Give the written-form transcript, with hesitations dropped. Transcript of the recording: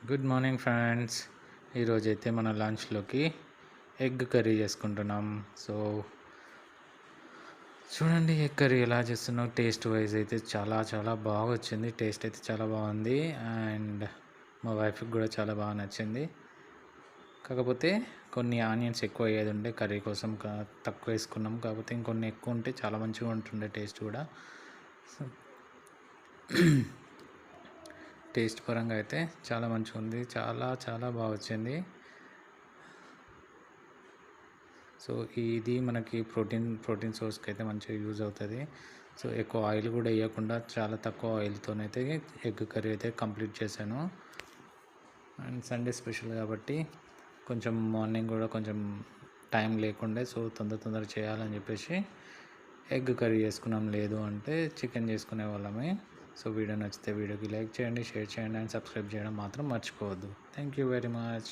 Good morning friends. ఈరోజైతే మన లంచ్లోకి egg curry చేసుకుంటున్నాం. సో చూడండి ఎగ్ కర్రీ ఎలా చేస్తున్నాం. టేస్ట్ వైజ్ అయితే చాలా చాలా బాగా వచ్చింది. టేస్ట్ అయితే చాలా బాగుంది అండ్ మా వైఫ్కి కూడా చాలా బాగా నచ్చింది. కాకపోతే కొన్ని ఆనియన్స్ ఎక్కువ అయ్యేది ఉండే కర్రీ కోసం తక్కువ వేసుకున్నాం. కాకపోతే ఇంకొన్ని ఎక్కువ ఉంటే చాలా మంచిగా ఉంటుండే టేస్ట్ కూడా. సో టేస్ట్ పరంగా అయితే చాలా మంచిగా ఉంది. చాలా చాలా బాగా వచ్చింది. సో ఇది మనకి ప్రోటీన్ సోర్స్కి అయితే మంచిగా యూజ్ అవుతుంది. సో ఎక్కువ ఆయిల్ కూడా వేయకుండా చాలా తక్కువ ఆయిల్తోనైతే ఎగ్ కర్రీ అయితే కంప్లీట్ చేశాను. అండ్ సండే స్పెషల్ కాబట్టి కొంచెం మార్నింగ్ కూడా కొంచెం టైం లేకుండే, సో తొందర చేయాలని చెప్పేసి ఎగ్ కర్రీ చేసుకున్నాం. లేదు అంటే చికెన్ చేసుకునే వాళ్ళమే. సో వీడియో నచ్చితే వీడియోకి లైక్ చేయండి, షేర్ చేయండి అండ్ సబ్స్క్రైబ్ చేయడం మాత్రం మర్చిపోవద్దు. Thank you very much.